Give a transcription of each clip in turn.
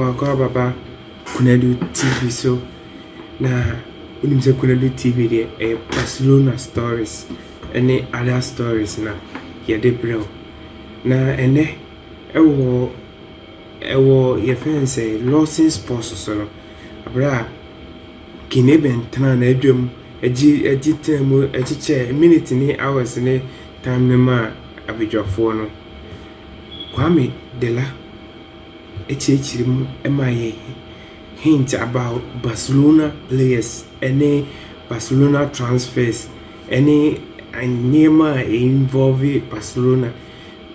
Mama Baba Kunadu TV so na unimse Kunadu TV de Barcelona stories any other stories na yede bro na ene ewo ye fen say Lawson Sports so no abra kineben tana na adwam agi temu echiche minute ni hours ni time ne ma abidwafo no Kwame Dela MIA hint about Barcelona players, any Barcelona transfers, any Nema involve Barcelona.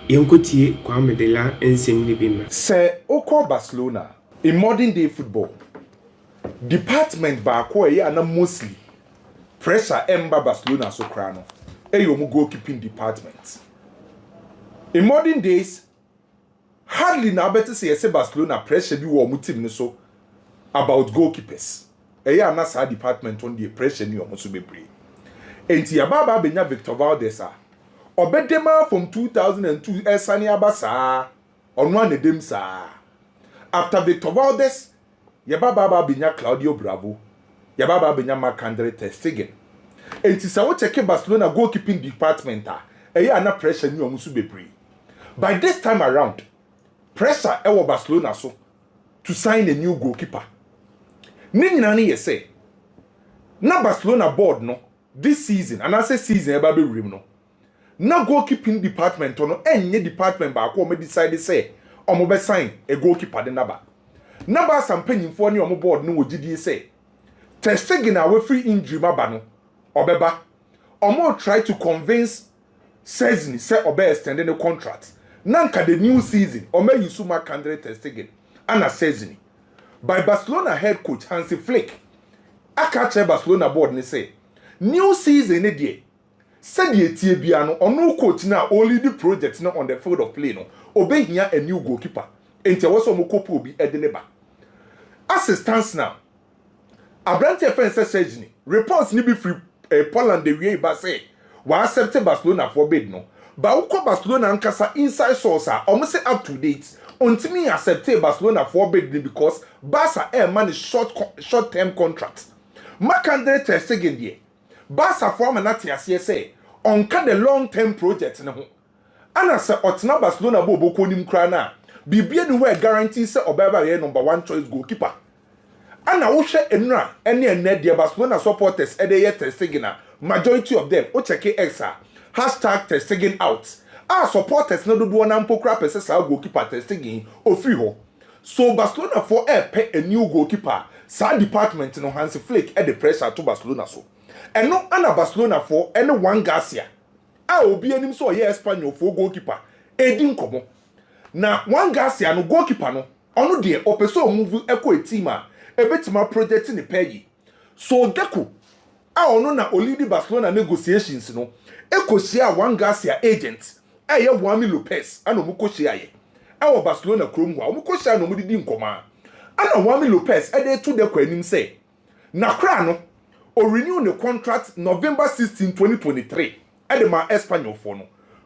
Yonkoti Kwame Dela and Simnibima. Say, Oko Barcelona in modern day football. Department Barca na mostly pressure Emba Barcelona Socrano. Eyomu goalkeeping department. In modern days, hardly now better say Barcelona pressure be war team so about goalkeepers. Eya na sa department on the pressure ni omo so bebre. Enti ababa benya Victor Valdez a obedema from 2002 esani abasa ono ane dem sa. After Victor Valdez, yababa benya Claudio Bravo, yababa benya Marc-Andre ter Stegen. Enti sa wo check Barcelona goalkeeping department a eya na pressure ni omo so bebre. By this time around, pressure ewo Barcelona so to sign a new goalkeeper. Ni nyina ne yese. Na Barcelona board no this season and I say season eba be rim no. Na goalkeeping department no enye department ba ko me decide say omo be sign a goalkeeper de naba. Na ba sampanyimfo ne omo board no wogidi say Ter Stegen a we free injury maba no obeba. Omo try to convince Szczesny say obe extend the contract. Nanka the new season, Ome Yusuma Marc-Andre ter Stegen, Anna Szczesny. By Barcelona head coach Hansi Flick, Akache Barcelona board ne say, new season ne die. Said ye tie biano or no coach now only the project now on the field of play no. Obey here a new goalkeeper. Ente was omokopo bi edeneba. As it stands now, Abrante friend says Szczesny, reports ni be free Poland the way ba say, wa accept Barcelona for bid no. But uko Barcelona ankasa inside source almost say up to date. Until me accept Barcelona for bid because Barca man is short term contract. Marc-Andre ter Stegen die. Barca form na tiase say onka the long term project ne ho. Ana say otna Barcelona bo boko nim kra na. Bibia ni we guarantee say obeba ye number 1 choice goalkeeper. Ana wo hwe enura ene ene die Barcelona supporters e dey ye ter Stegen majority of them o check exa. Hashtag Ter Stegen out. Our supporters no do one ampokra pese sa goalkeeper Ter Stegen ofri ho. So Barcelona for pay a new goalkeeper. Sa department no Hansi Flick the pressure to Barcelona so. And no ana Barcelona for any one Garcia. Obi anim so ye Espanyol for goalkeeper. Edin komo. Na one Garcia no goalkeeper no. Ono de opeso move eko a team a betima project ni pay. So Deku ono na olidi Barcelona negotiations no. Ekoshia one Garcia agent eye Wami Lopez ana omukoshia ye ewo Barcelona krom ho omukoshia no mudidi nkoma ana Wami Lopez ede to de kwanim say na kra no o renew the contract November 16 2023 ede ma Espanyol for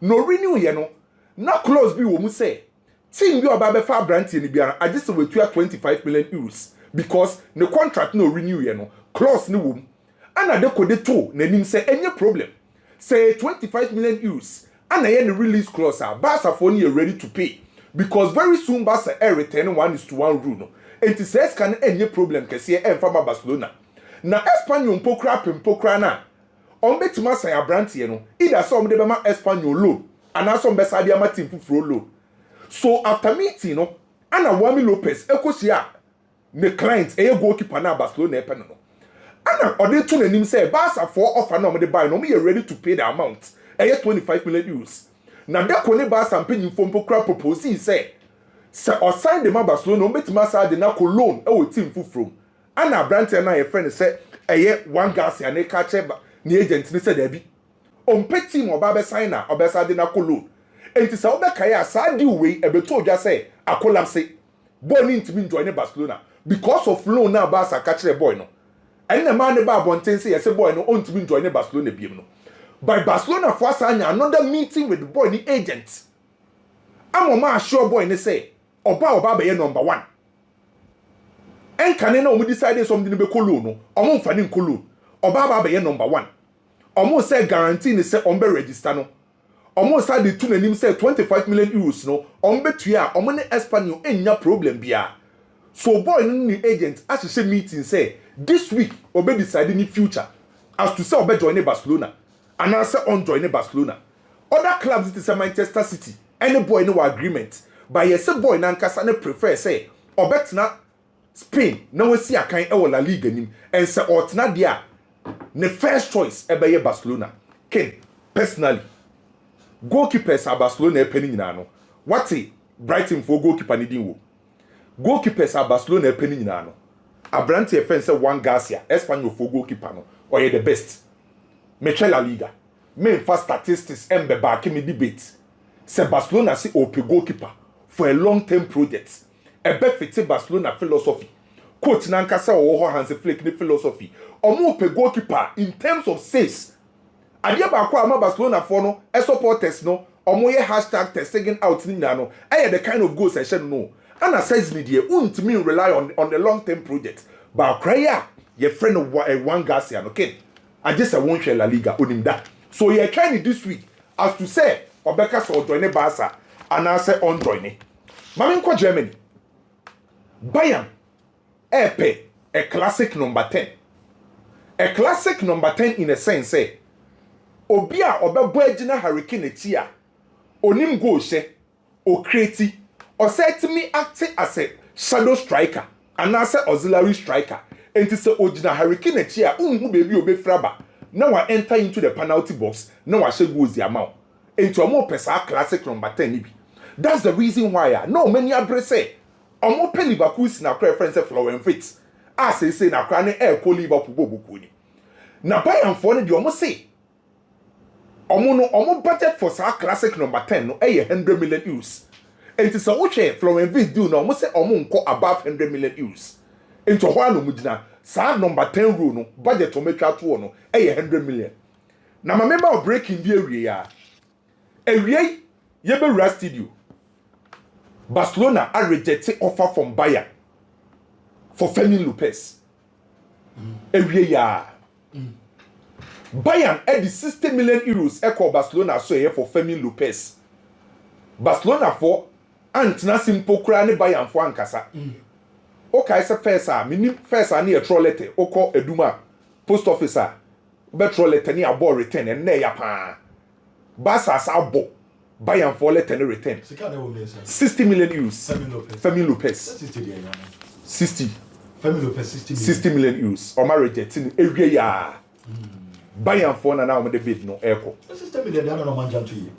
no renew ye no na clause bi wo mu say team bi oba be fa brantie ni bia agise we tua 25 million euros because the contract no renew ye no clause ni wo mu ana de kode to na nim say any problem. Say 25 million euros and I the release clause Barca for you ready to pay because very soon Barca return 1:1 rule no and it says can any problem kese e fama Barcelona na Espanyol mpokra na on betima say Abrante no either some de bema Espanyol loan and some besa dia ma team fufuro loan so after meeting no ana Wami Lopez ekosia ne client goalkeeper na Barcelona e no Ana ode to nanim say Barca for offer no me buy no me ready to pay the amount. 25 million euros. Na de ko ne Barca mpanyim fo mpokra propose say or sign the Barcelona no betima sa de na ko loan e wo team fufrom. Ana Abrante na ye friend say one Garcia na ka che ni agent ni say da bi. On pay team oba be sign na obesa de na ko loan. Enti sa obeka ya sa di we e be to odwa say akolapse. Boy ni ntimi join Barcelona because of loan na Barca ka che boy no. And the man about Bonten say, yes, a boy no own to join the Barcelona BM. By Barcelona for another meeting with the boy, the agent. I'm a sure boy, and they say, Oba be number 1. enkane na omo decide something be kolo no omo mfa ne nkolo oba ba be number 1 omo say guarantee ne say omo be register no omo say de tu nanim say 25 million euros no omo betua a omo ne Espanyol enya problem bia so boy no ni agent ahye meeting say this week obe decide in future as to say obe join Barcelona and now say on join Barcelona other clubs it is Manchester City any boy no agreement but yes boy na nkasa ne prefer say obetna Spain na wasi akan e La Liga nim and say otna dia ne first choice e be Barcelona ken personally goalkeepers at Barcelona e peni nyina no what Brighton for goalkeeper ni din wo goalkeepers at Barcelona e peni nyina no Abrante e fen say Juan Garcia Espanyol for goalkeeper no or the best Meche La Liga me for statistics embe back me debate say Barcelona say open goalkeeper for a long-term project e be fit Barcelona philosophy coach na nkasa wo Hansi Flick ni philosophy omo open goalkeeper in terms of saves ade ba kwa ama Barcelona for no e supporters no omo ye #testing out ni na no the kind of goals I should know and says ni die untimi rely on the long-term project ba kraya your friend of Juan Garcia no ken I just won't share La Liga onim that so you're trying this week as to say Obeka so join Barca and I say on join Mami ko Germany Bayern epe a classic number 10 a classic number 10 in a sense say obia obebo agina Hurricane etia onim go she o create or set me act as a shadow striker and as a auxiliary striker enti se ogina Hurricane etia unhu baby obefraba now I enter into the penalty box now I should goes the amount into a more pesa classic number 10 nibi. That's the reason why no many address say omo pe Liverpool na preference Florent Fitz as say na kra ne ko Liverpool bobuku ni na Bayern for ne de omo say omo budget for sa classic number 10 no 100 million euros enti so wo hwe Florent Fitz do no omo say omo nko above 100 million euros into ho anu mugina sa number 10 rule no budget o metwa to no 100 million na ma member of breaking the area ewie ye be ra studio Barcelona are rejected offer from Bayern for Fermin Lopez. Ewie ya Bayern at the 60 million euros echo Barcelona so here for Fermin Lopez. Barcelona for antina simple kra ne Bayern for ankasa. Okay, say first mini first ani e trollete oko eduma post officer be trollete ni abo return and na ya pa. Barca sa abo Bayern for let any return 60 million euros. Fermin Lopez 60 Fermin Lopez 60 million euros or marriage rejecting every year. Bayern for na now the bid no echo 60 million no man jam to you.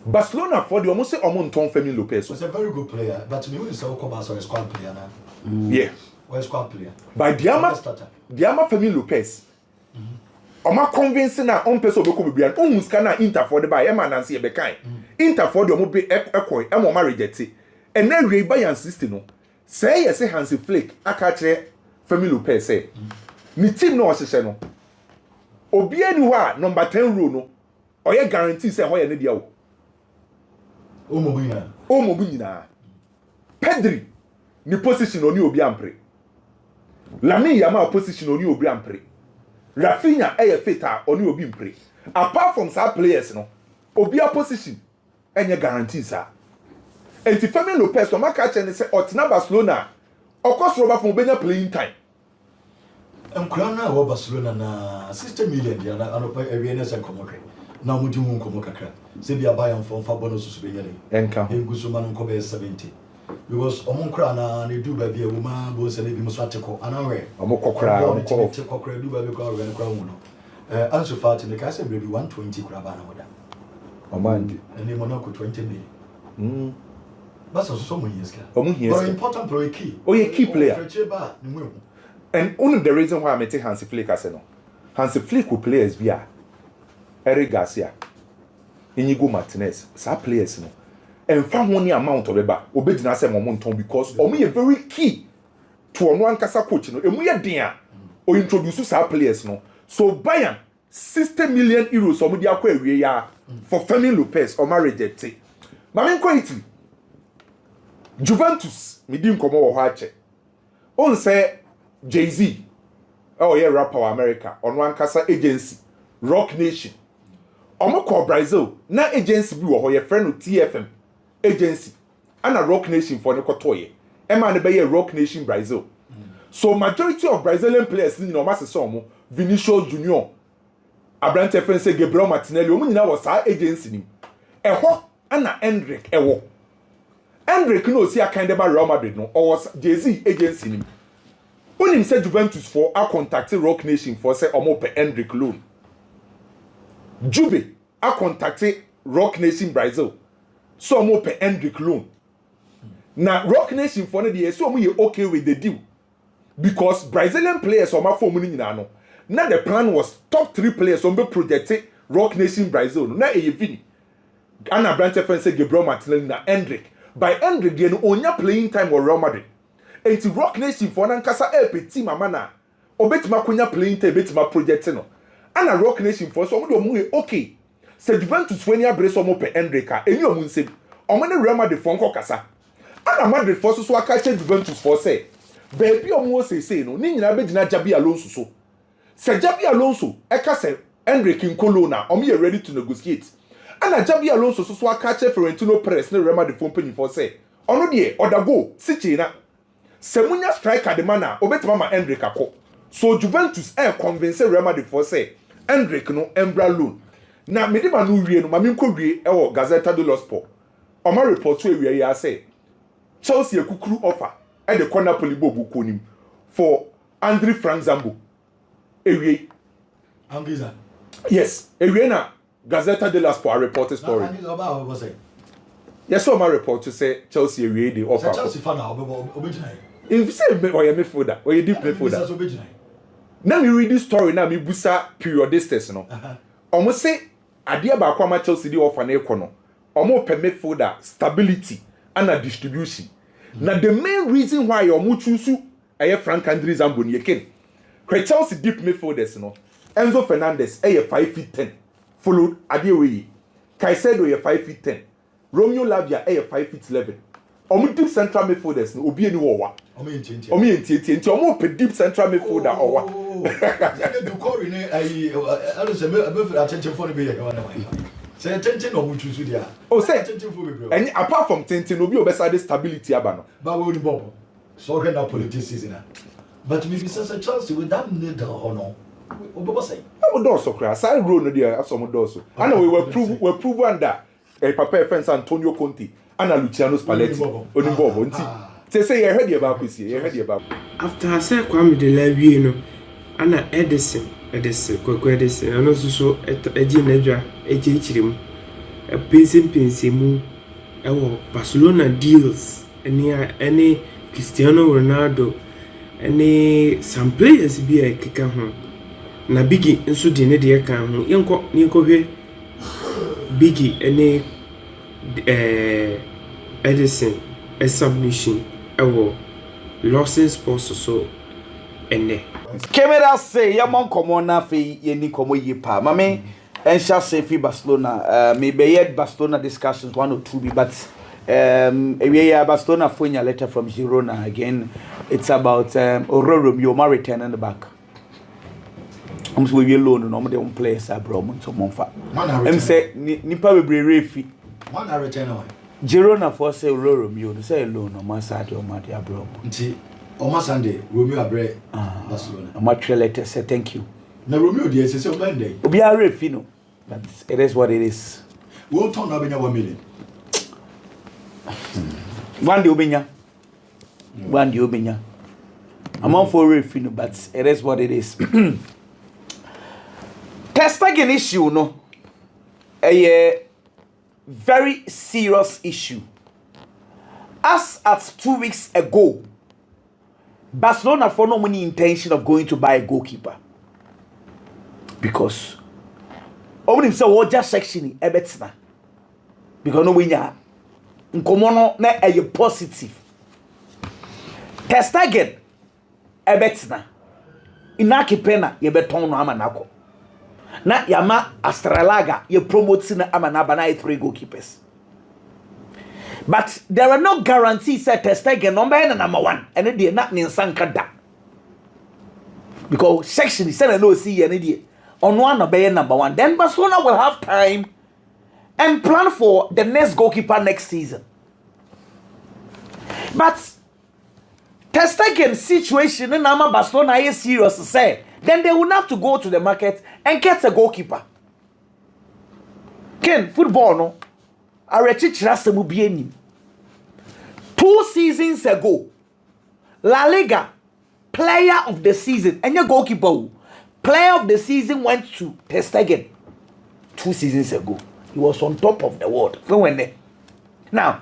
Barcelona for the almost say Fermin Fermin Lopez was a very good player but me when say Barca is squad player now. Yeah. Where's squad player? By Diama Fermin Lopez Oma convincing na on person be ko bibia on muska na Inter for the buy e man nan se e be kan Inter for the omo be ekoi e mo ma reject e na wie Bayern 60 no say yes Hansi Flick aka kire Fermin Lopez say ni team no ohye no obi ani ho a number 10 row no oye guarantee say ho ye ne dia wo o mo bu nyina Pedri ni position oni obi ampre Lamine Yamal position oni obi ampre Rafinha fita oni obi mpre apart from some players no obi opposition enye guarantees a enti Fermin Lopez no maka che ne se otina Barcelona okosoro ba fun obenya playing time Enkrana wo Barcelona na 60 million dia na anopa awiene se komokre na mudi hu komokakra se bia Bayern for fa bonus so be yele enka enguso man ko be 70 because omonkra na ne du ba bia wo ma bo se ne bi muso ateko anawe omokokra omokokra du ba be ko organ kwa hu no Ansu Fati ne ka se be 120 kura ba na moda omandi ene mo na ko 20 million but so mo yeska but important player key key player and only the reason why I met Hansi Flick as no Hansi Flick will players bia Eric Garcia Inigo Martinez sa players no and found one amount of eba obedina say momentum because omo very key to ono ankasa coach no emu ye den a o introduce sa players no so Bayern 60 million euros omo dia kwa awie ya for Fermin Lopez o ma reject Mami Quality Juventus me di nkomo wo ho ache On say Jay-Z. Oh yeah, rapper America. On one kasa agency. Rock Nation. Omo call Brazil. Na agency bi wo ho ye friend TFM agency. And a Rock Nation for ne kotoye. Emma ne be Rock Nation Brazil. So majority of Brazilian players in no masse so Vinicius Junior. Abrante Fense Gabriel Martinelli. Omo nyina was our agency ni. Eho ana Hendrick ewo. Hendrick no see a kind of Real Madrid no or was Jay-Z agency ni. When him say Juventus for a contacted Rock Nation for say omo pe Hendrick loan. Jube a contacted Rock Nation Brazil. So omo pe Hendrick loan. Now Rock Nation for the so omo ye okay with the deal. Because Brazilian players omo for money nyina no. Now the plan was top 3 players omo projected Rock Nation Brazil. Na e vini. Ana Branche Fense Gabriel Martinelli na Hendrick. By Hendrick dey no onya playing time for Real Madrid. Enti Rock Nation for na nkasa team amana. Obetima konya playing time betima project no. Ana Rock Nation for so omo do okay. Se Juventus for any abrace omo pe Hendrick a eni omo nsem. Omo ne Real Madrid for nko kasa. Ana Madrid for so aka che Juventus for say. Baby omo say no ni nyina be gina Jabi Alonso so. Se Jabi Alonso eka se Hendrick nkolo na omo ye ready to negotiate. Ana Jabi Alonso so aka che Florentino Perez ne Real Madrid for penny for say. Ono de odago si na. Semunya striker de mana obetima ma Hendrick akọ. So Juventus convince Real Madrid for say Hendrick no embra loan. Na medima no wie no ma menko wie e wo Gazzetta dello Sport. O ma report to wie ya say Chelsea ekukuru offer e de Napoli bobu konim for Andre Frank Zambo. Ewie. Angiza. Yes, ewie na Gazzetta dello Sport reported story. Yes, so my report to say Chelsea ewie the offer. Chelsea fan na obejina. If you say or you midfielder or you deep midfielder. Now me read this story now me busa periodistas no. Almost say adia ba kwa ma Chelsea di offer na ekọ no. Omo per midfielder stability and a distribution. Now the main reason why omo choose Frank Andre Zambo ni eken. Where Chelsea deep midfielders no. Enzo Fernandez 5'10", followed Adeoye. Caicedo 5'10". Romeo Lavia 5'11". Omo deep central midfielders no obi eni wo wa. Omo enti omo pe deep central midfielder or wa. Do call ne I don't say me attention for be here na. Say attention no choose dia. Oh say attention for be bro. And apart from tension obi obesade stability aba no. Ba we ni bobo. So get that politics season. But maybe since Chelsea with that need honor. Obo say. I would also cry. Say Bruno there some doso. And we were prove under Papa friends Antonio Conte. Ana Luciano Spalletti onimbobo nti say you heard about kwesi you heard about after I say Kwame de la wie no ana Edison kwekwe Edison ano so eji nadwa eji chirim pensim ewo Barcelona deals any Cristiano Ronaldo any some players bi a keka ho na Biggie nso de ne de ka ho yenko hwe Biggie any Edison a submission ewo Lawson Sports so ene camera say yamon komo na fe yeni komo yipa mame ensha say fi Barcelona maybe yet Barcelona discussions 1 or 2 but Barcelona phone a letter from Girona again it's about Romeo ma returning the back I'm so we alone no dey on players abroad so monfa em say nipa bebrere fi man na return away Girona for say Romeo say alone no man side o ma dey abroad nti o ma Sunday Romeo abre Barcelona I'm actually letter say thank you na Romeo dey say o ban dey obi are fi no but it is what it is we will turn up in 1 million one day obenya I'm on for refi no but it is what it is Testagen issue no a very serious issue. As at 2 weeks ago, Barcelona for no money intention of going to buy a goalkeeper because only say what just section ebetna because no winya nkomo na a positive Testagen ebetna inakipena yebeton no amanako na yama Astralaga ye promote na amana bana 3 goalkeepers But there are no guarantees that Ter Stegen number 1 and it did not Ninsankada. Because section is said no see any day. On one obey number 1. Then Barcelona will have time and plan for the next goalkeeper next season. But Ter Stegen situation in Barcelona is serious to say. Then they will have to go to the market and get a goalkeeper. Ken, football no. I read 2 seasons ago, La Liga player of the season, and your goalkeeper, player of the season went to Ter Stegen 2 seasons ago. He was on top of the world. Now,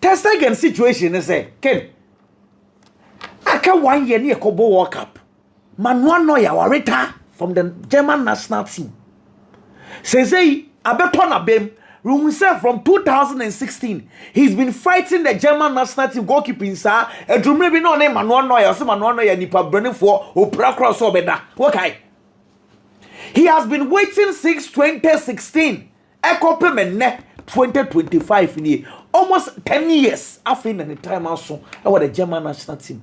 Ter Stegen situation is Ken, aka 1 year near Kobo World Cup. Manuel Neuer wareta from the German national team. Says Abeton Abem, himself from 2016, he's been fighting the German national team goalkeeping, sir. A dream maybe no name Manuel Neuer, so Manuel Neuer nipa burning for Opera Cross Obeda. Okay. He has been waiting since 2016. Ekopemene 2025 in almost 10 years after the time also about the German national team.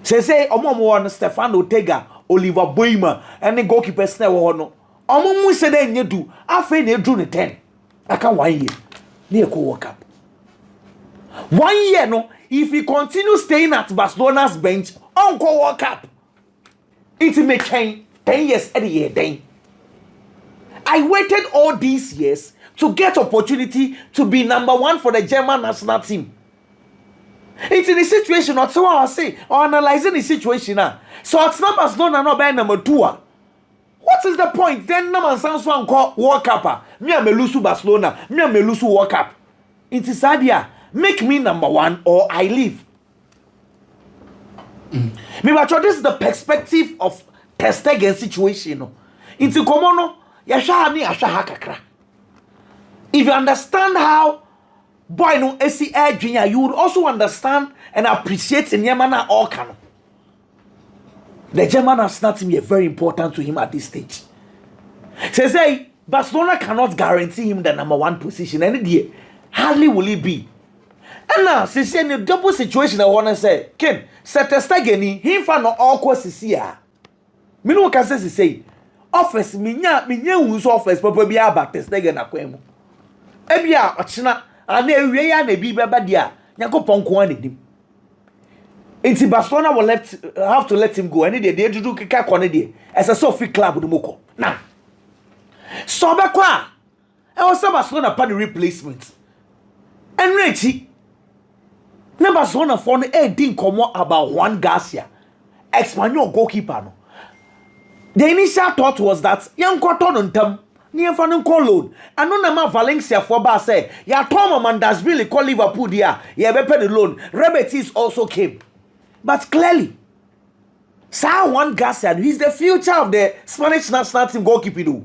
Say omo Stefano Ortega, Oliver Boima, and the goalkeeper snare no. Omo say dey nyedu, afa na edu ne 10. Aka 1 year. Near co World Cup. 1 year no, if he continues staying at Barcelona's bench, on co World Cup, it may change 10 years every year then. I waited all these years to get opportunity to be number 1 for the German national team. It's in a situation, not so I say, or analyzing the situation now. So it's not Barcelona, not by number 2. What is the point? Then no man sounds one call World Cup. Me am Melusu Barcelona, me am Melusu World Cup. It is idea. Make me number 1 or I leave. This is the perspective of Ter Stegen situation. It's a common. If you understand how boy no esi junior, you would also understand and appreciate in Yamana Orkano. The German national team is very important to him at this stage. Say Barcelona cannot guarantee him the number 1 position any day. Hardly will he be. And now, say in a double situation, I wanna say, Ken, Ter Stegen, him for no awkward CCA. Me no can say office minya who's office papa bia ba Ter Stegen akwemu. Ebia ochina ana ewie ya na bi beba dia Yakopon ko anedim. Inti Barcelona will have to let him go. And they do kika kone die. As a Sophie club with Moko. Now, so bekwa. I was Barcelona part the replacement. And Richie. Na Barcelona for didn't come about Juan Garcia, Espanyol goalkeeper. No. The initial thought was that young Cotton on them. Near Fanon loan. And no nama Valencia for Bar say, ya Tom Mandas really call Liverpool there. Ya bepe the loan. Rebetis also came. But clearly, Sir Juan Garcia, he's the future of the Spanish national team goalkeeper.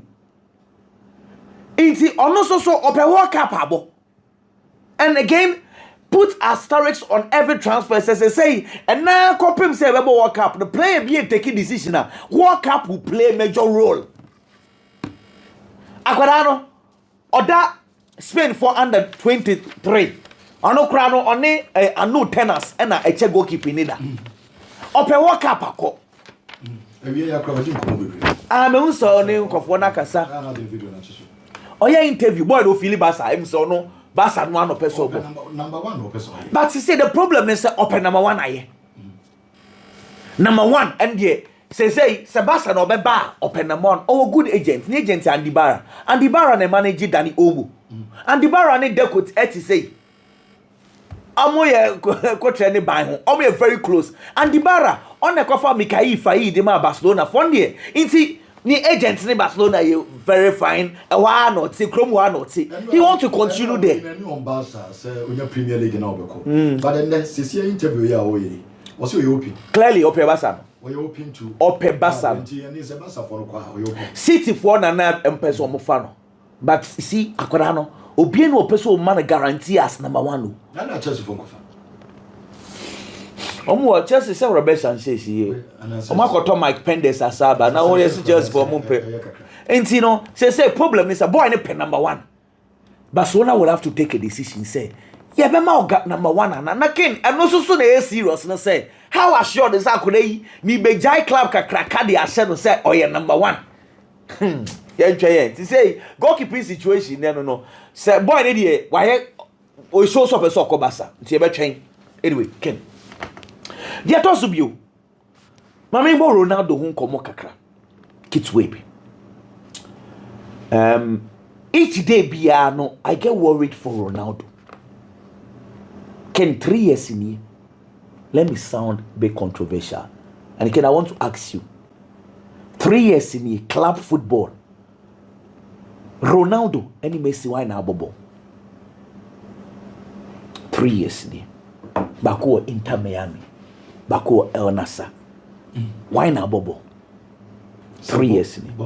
It's also so open World Cup abo. And again, put asterisks on every transfer. As they say, and now Copim say about World Cup. The player be taking decision now. World Cup will play a major role. Aquadano, Oda Spain for under 23. Ano krano one anu tennis and a check goalkeeping nida. Open World Cup ako. I'm also name of one kasa. Oh yeah, interview boy do feel Barca. I'm so no Barca no one person. Number 1 person. But you see the problem is open number 1 aye. Number 1 and yeah. Say Sebastian Obeba open number 1. Oh good agent. Ni agent Andibara. Andibara ne manage Danny Obu. Andibara ne dekot eti say. Amoye ko train by home. Omo very close. Andibara on the cover Mikael Faye de ma Barcelona fond there. Inti ni agent ni Barcelona you very fine. Wa not see Chrome wa not see. He want to continue there. On Barca say on Premier League now beko. But then this interview ya oye. Was you open? Clearly open Barca. We open to open Barca. City for na empeso mo fa no. But see akwara no obi no opeso man guarantee as number 1 na na Chelsea for kofa. Omo Chelsea say Robert Sanchez here. Omo akoto Mike Pendes asaba na we see Chelsea for mo pe. Enti no say problem is a boy ne pe number 1. Barcelona will have to take a decision say Yeah, be ma oga number 1 na ken eno so na serious no say how assured is akoda ni be jai club kakraka de ahye no say oye number 1 yeah twa ti say goalkeeping situation no say boy ne de why o show so person okobasa ti e be twen anyway ken dia to so bio mama mo Ronaldo hu nkomo kakra kitwe bi each day bia no I get worried for Ronaldo. Ken 3 years in here, let me sound a bit controversial. And Ken, I want to ask you, 3 years in here, club football, Ronaldo, any Messi, why now, Bobo? 3 years in here, Bako Inter Miami, Bako El Nasa, why now, Bobo? 3 years in here.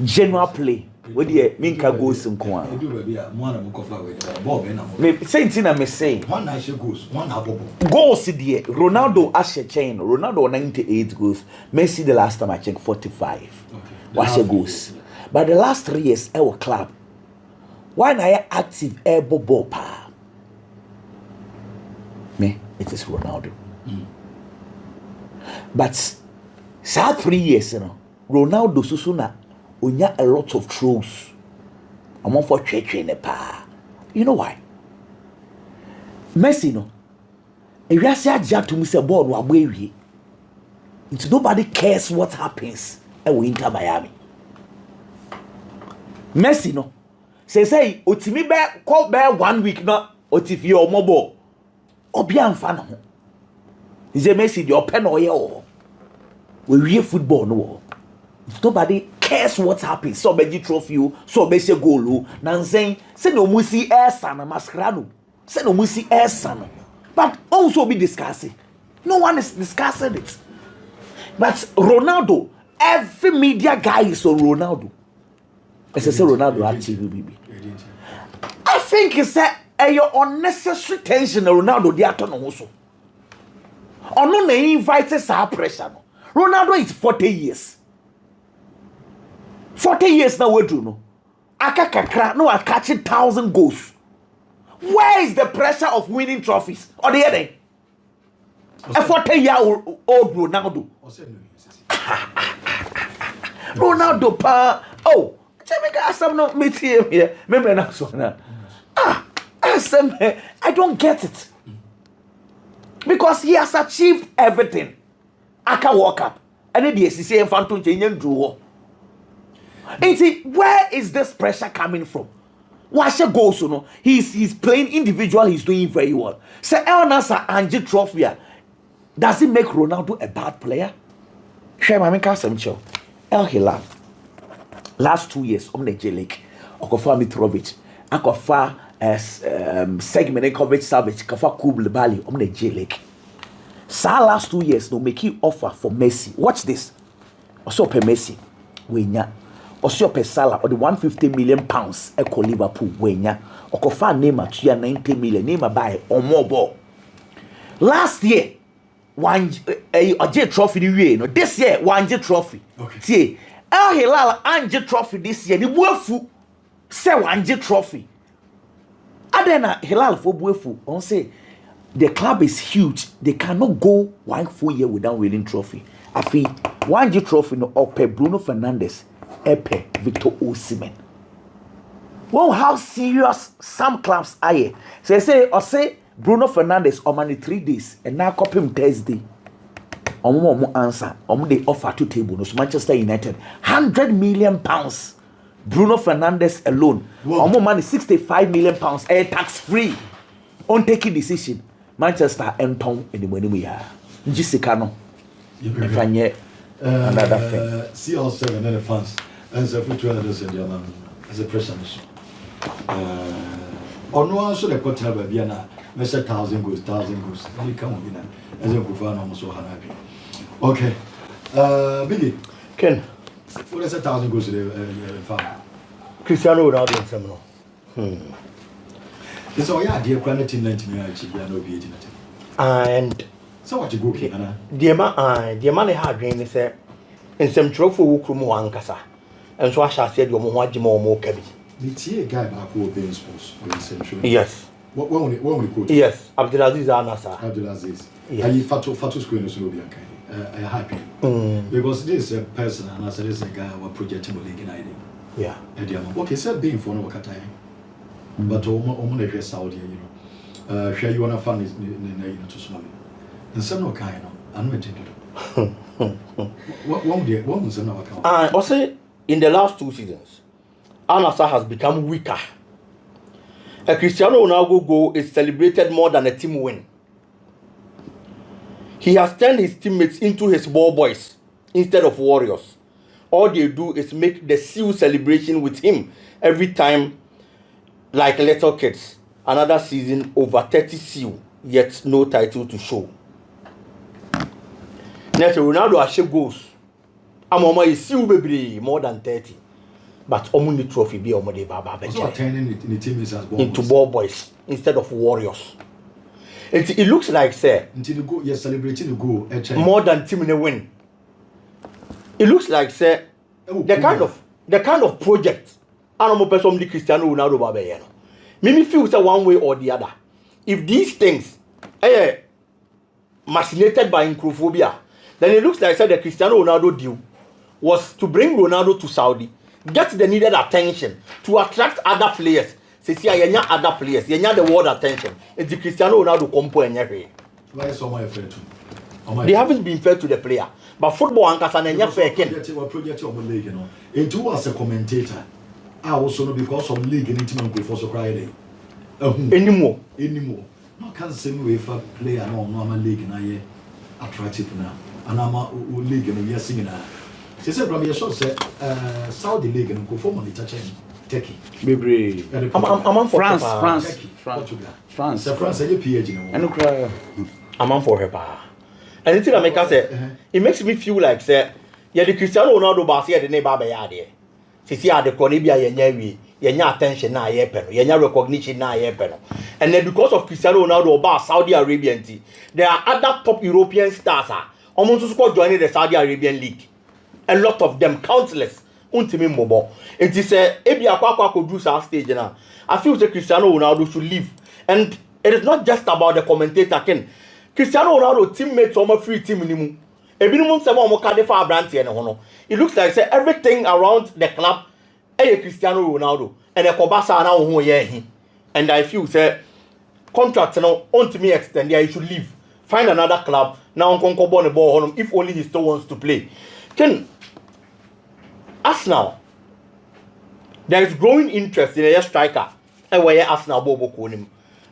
General play. What do you mean? Can go some corner. Me say me say. One nice goals, one abobo. Goals there. Ronaldo Ashe chain. Ronaldo 98 goals. Messi the last time I checked 45. Ashe goals. But the last 3 years, our club. Why na active air bobo pa? Me, it is Ronaldo. But sa 3 years, you know, Ronaldo susuna. Onya a lot of trolls. I'm on for church in the pa. You know why? Messi no. If you say Jack to me say ball no abwe. It's nobody cares what happens at Inter Miami. Messi no. Say otimi be call be 1 week no otifi o mobile. Obi amfa no. Is Messi the open oye o. We football no. Nobody cares what happens. So be trophy, so be se goal. Nan saying, say no musi air sana mascarado. Say no musi air sana. But also be discussing. No one is discussing it. But Ronaldo, every media guy is on Ronaldo. As I say, Ronaldo at TV, baby. I think it's a unnecessary tension. Ronaldo, they are turning also. Or no, they invited some pressure. Ronaldo is 40 years. 40 years now, we do no. Akakakra, no, I catch 1,000 goals. Where is the pressure of winning trophies? Or the other? A 40-year-old Ronaldo. Ronaldo, pa. Oh, tell me, I'm not meeting here. Remember that one? I don't get it. Because he has achieved everything. I can walk up. And then the SCC Phantom Change Drew. And see, where is this pressure coming from? Washa goes, you know, he's playing individual, he's doing very well. Say El Nasa Angie Trophy, does it make Ronaldo a bad player? Share my make El Hilal. Last 2 years, on the J League, Okofa Mitrovic, Akofa segment coverage savage, Kafa Kubl Bali, on the J League. Sa last 2 years, no make him offer for Messi. Watch this. Also per Messi, wenya. Also per Salah or the 150 million pounds echo Liverpool wenya. Okofa Neymar to 90 million. Neymar buy or more ball. Last year, one a J trophy the year. No, this year one J trophy. Okay. See, El Hilal J trophy this year. The Buefu say one J trophy. Adena Hilal for Buefu. On say the club is huge. They cannot go 1 full year without winning trophy. I feel 1 J trophy no per Bruno Fernandes, Epe Victor Osimhen. Well, how serious some clubs are here. So I say Bruno Fernandes on money 3 days and now copy him Thursday. Omo answer. They offer to table. No, Manchester United 100 million pounds. Bruno Fernandes alone. Omo money 65 million pounds. Tax free. On taking decision. Manchester and Tom in the money we are. Jessica no. If I knew another thing. See also another fans. And so for 200 as a pressure. Or no one should have got to have a Vienna. Measure 1,000 goes. You come on as a Gufan almost so happy. Okay. Billy. Ken. What is 1,000 goes to the farm? Cristiano Ronaldo in Seminole. It's all yeah, dear quality 90 minutes. And so what you go, dear man, had dream is in some trophy who come one cassa. And so I shall say, your Moajimo more cabby. The guy back who being sports or central. Yes. What will you quote? Yes. Abdulaziz Anasa. Abdulaziz. Yes. Are you fatu screen is Ruby I happy. Because this is a person and I said this is a guy who projecting the league in ID. Yeah. Okay, so being for no time. But almost Saudi, you know. Share you want to fund is to small. And some no kind of unwitting. What was another account? Also, in the last 2 seasons, Anasa has become weaker. A Cristiano Ronaldo goal is celebrated more than a team win. He has turned his teammates into his ball boys instead of warriors. All they do is make the seal celebration with him every time, like little kids. Another season, over 30 seal, yet no title to show. Next, Ronaldo has goals. Amama is seal baby more than 30. But only trophy be omode baba turning the team is as into ball boys instead of warriors. It looks like say until you go you're celebrating the goal more than team in a win. It looks like say the kind of project Anomo person the Cristiano Ronaldo baba yeno. Mimi feel say one way or the other. If these things machinated by incrophobia, then it looks like say the Cristiano Ronaldo deal was to bring Ronaldo to Saudi. Get the needed attention to attract other players. See, yenya other players. Yenya the world attention. It's the Cristiano Ronaldo compo and every. Why is someone fair to? They haven't been fair to the player. But football and Kasanya fair ken. Project of the league, you know. Into as a commentator, I also know because of league and team before so Friday. Anymore. No can same way for player no normal league and I attractive now. And I'm a league and we are singing. She said, "From your show, said Saudi League and go for money touching Turkey." Baby, I'm for France. France, a PhD. I'm for her pa. And until I make us say, it makes me feel like say, yeah, the Cristiano Ronaldo boss here the neighbor by yard. She see the Cornibia yenya attention na yepeno, yenya recognition na yepeno. And then because of Cristiano Ronaldo about Saudi Arabian team, there are other top European stars almost squad joining the Saudi Arabian League. A lot of them, countless. Untimi mobile. It is a Ebia Kwakwa could do some stage now. I feel that Cristiano Ronaldo should leave. And it is not just about the commentator Ken. Cristiano Ronaldo teammates on a free team minimum. It looks like say everything around the club is Cristiano Ronaldo. And the Kobasa now who him. And I feel say contract now on to me extend. Yeah, he should leave. Find another club. Now on the ball on him if only he still wants to play. Ken Arsenal, there is growing interest in a striker. And where Arsenal bobo konim.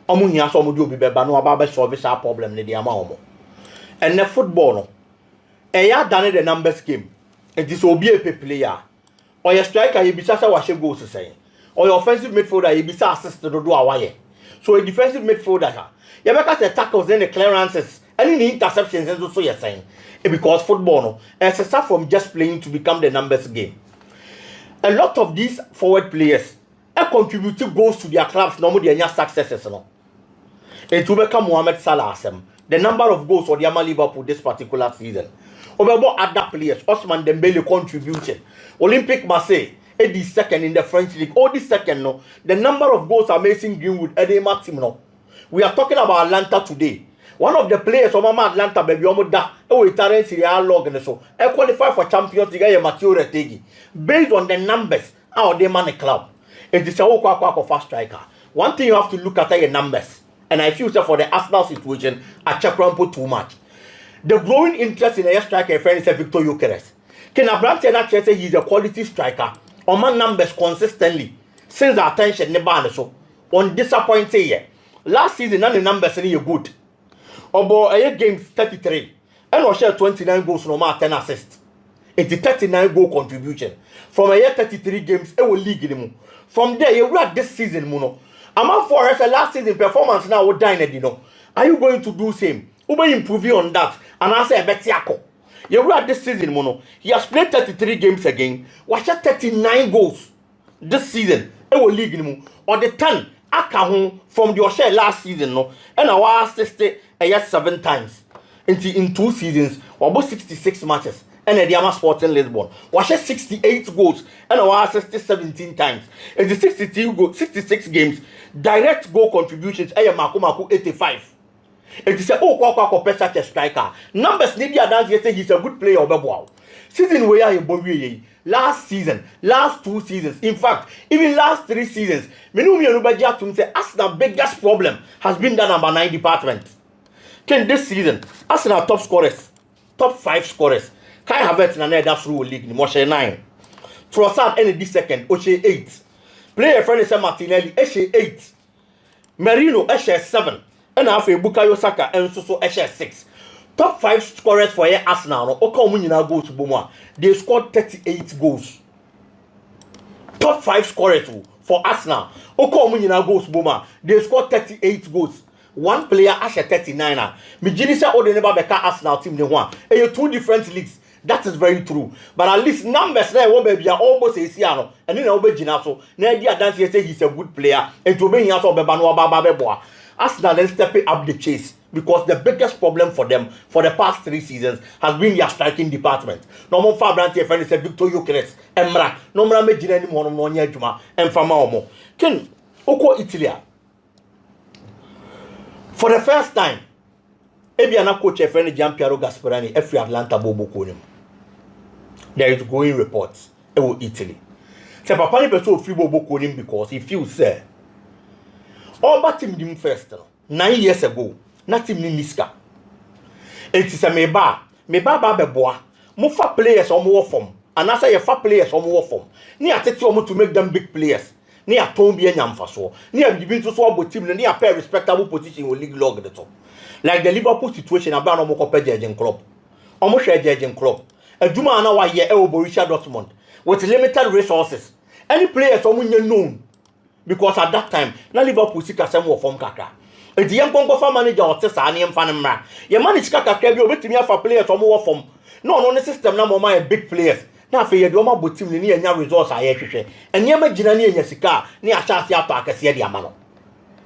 Omu hiya so omu di obi beba no aba be solve sa problem ne di ama omo. And the football no. Eya done the numbers game. It is obi a player. Or your striker you be sa washe goals saying. Or your offensive midfielder you be sa assist do awaye. So a defensive midfielder. You make us the tackles and the clearances. Any interceptions and so you're saying. Because football no, it's a start from just playing to become the numbers game. A lot of these forward players contribute goals to their clubs normally their successes no. It will become Mohamed Salah the number of goals for the Liverpool this particular season. Over other players, Osman Dembele contribution. Olympique Marseille, Eddie second in the French league. All this second no, the number of goals are Mason Greenwood, Eddie Maxim no. We are talking about Atlanta today. One of the players from Atlanta, baby, Italian Serie A log and so. I qualify for Champions League, Matteo Retegui. Based on the numbers, how they man a club. It is a fast striker. One thing you have to look at are your numbers. And I feel that for the Arsenal situation, I check put too much. The growing interest in a striker friend is Victor Gyökeres. Can Abraham say he's a quality striker? On my numbers consistently. Since the attention never so. On disappointing year. Last season, none of the numbers are good. Obo a games 33 and or share 29 goals no matter 10 assists. It's 39 goal contribution. From a year 33 games, it will league in. From there, you read this season, Muno. Among for us, last season performance now will dine, you know. Are you going to do same? Who will improve on that? And I say, Betiako. You read this season, Muno. He has played 33 games again. Watch 39 goals this season. It will league in. Or the 10 Akahun from the share last season, no. And our assist 7 times. In 2 seasons, about 66 matches. and the Diama Sporting Lisbon. Was 68 goals and I assisted 17 times. In the 66 games, direct goal contributions, Maku 85. It is a such a striker. Numbers need to say he's a good player of the season where I last season, last 2 seasons, in fact, even last 3 seasons, Menumi Anubaja to say Arsenal's biggest problem has been the number 9 department. Can this season, Arsenal top scorers, top 5 scorers, Kai Havertz na that's rule league ni Moshe 9. Trossard any this second, Oche 8. Player friend is Martinelli, Eshe 8. Merino Eshe 7. And after Bukayo Saka and so Eshe 6. Top 5 scorers for Arsenal no Oka goals to Boma. They scored 38 goals. Top 5 scorers for Arsenal. Oka goals to Boma. They scored 38 goals. One player Ashe 39er. Mijini say o de never beka Arsenal team de one. E 2 different leagues. That is very true. But at least numbers na wo baby almost say ano. And na obegina so. Na dia dance say he's a good player. And to be here so beba no beboa. Arsenal then stepping up the chase because the biggest problem for them for the past 3 seasons has been their striking department. No more Fabrante friend say Victor Gyökeres Emra. No more me gina ni mo no nya adwuma emfama omo. Ken oko Italy. For the first time, Ebiana coach a friend Gianpiero Gasperani every Atlanta Bobo Konim. There is growing reports about Italy. Se papa ni beso free Bobo Konim because he feels all but team dim first 9 years ago, not team ni Niska. It is a meba ba beboa. Mo fa players or more form. And I say fa players or more form. Ni atete omo to make them big players. Ni a tombi enyamfa so. Ni a bibin to so about team ni a pair respectable position in league log the top. Like the Liverpool situation about no more Jurgen Klopp. Almost share Jurgen Klopp. A Juma na wa ye Borussia Dortmund with limited resources. Any players omunye known because at that time na Liverpool sika sem wo form kakra. E di yankon fa manager o tesa na yemfa ne mra. Ye manage kakra bi obetimi afa players omo wo form. No system na mo ma big players. Na fe ye de o ma botim ni enya resource aye hwehwe. Enya ma gina ni enya sika ni achase ato akase de ama no.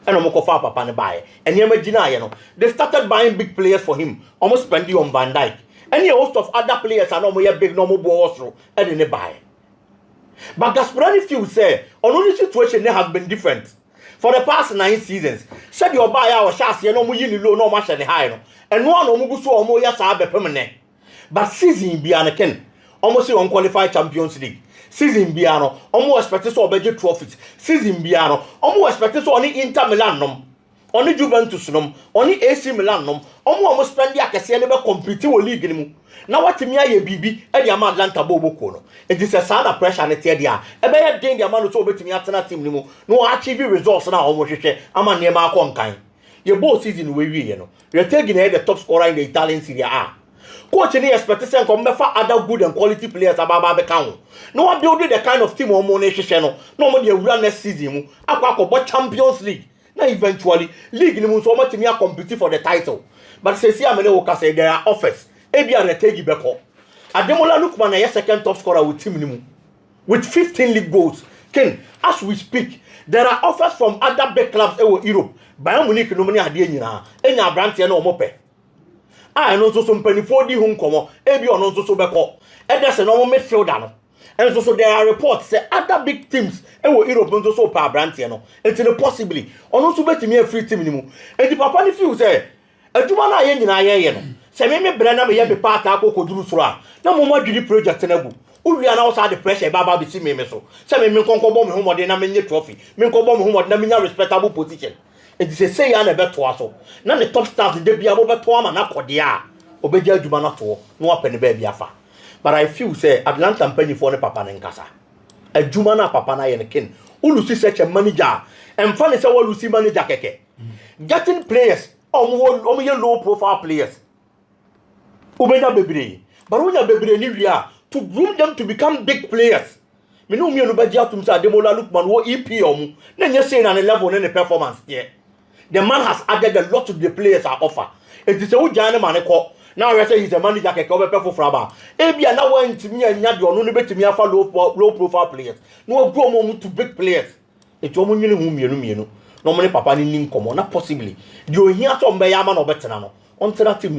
And Omokofa Papa ne buy. And Yamajina, you know, they started buying big players for him, almost spending on Van Dijk. And a host of other players are no more big normal balls through and in the buy. But Gasperani feels say, on only situation there has been different. For the past 9 seasons, said your buy our chassis, no more low, no much any higher. And one Omuguso or more yasa permanent. But season be an ken, almost unqualified Champions League. Season Biano, almost expected to obey trophies. Season Biano, almost expected to only Inter Milan num, only Juventus num, only AC Milan num, almost spend the Acacia never competing with league. Now what to me a BB, and the Atlanta Bobo Kono. It is a sign of pressure and a tear. A better gain the amount of over to me at team no achieving results now almost share. I'm a near my kind. Your both season we know. You're taking the top scorer in the Italian Serie A. Coach any expectation come for other good and quality players ababa become. No one building the kind of team or money channel. No more the run next season. Aqua Champions League. Now eventually league ni so much me compete for the title. But say say there are offers. Ebia na take beko. Ademola Lookman na second top scorer with team nimu. With 15 league goals. Ken, as we speak, there are offers from other big clubs in Europe. Bayern Munich no money ade nyina. Enya branche na omope. I know so some penny 4D home come, Ebi or not so beko. And that's a normal midfielder. And so there are reports say other big teams and Europe and so power brand no. Until possibly or not to bet me a free team anymore. And the papa if you say a Jumana yen in aye no. Say me brana me be part akoko duru sura. Na mo ma dwiri project na gu. Uwi ana also the pressure baba be see me so. Say me konko bom ho mode na me nye trophy. Me konko bom ho mode na me nya respectable position. It is a say ya na beto aso. Na the top stars de bia bo beto ama na kode a. Obeja adwuma na to. No apene ba bia fa. But I feel say Atlanta mpanyifo ne papa ne nkasa. Adwuma na papa na ye ne ken. Ulusi such a manager. And funny say ulusi manager keke. Getting players omo ye low profile players. Ubenya bebre. But when you bebre ni ria to groom them to become big players. Me no me no ba dia tum say Ademola Lookman wo EP omo. Na nya say na the level na the performance there. The man has added a lot to the players are offer. It is a ujane man ko. Now I say he's a manager keke obepe for fraba. Ebia na wa ntimi anya de ono no betimi afa low profile players. No go mo to big players. Eto mo nwene hu mienu. No mo ne papa ni nkomo na possibly. De ohia so mbe ya ma na obetena no. On team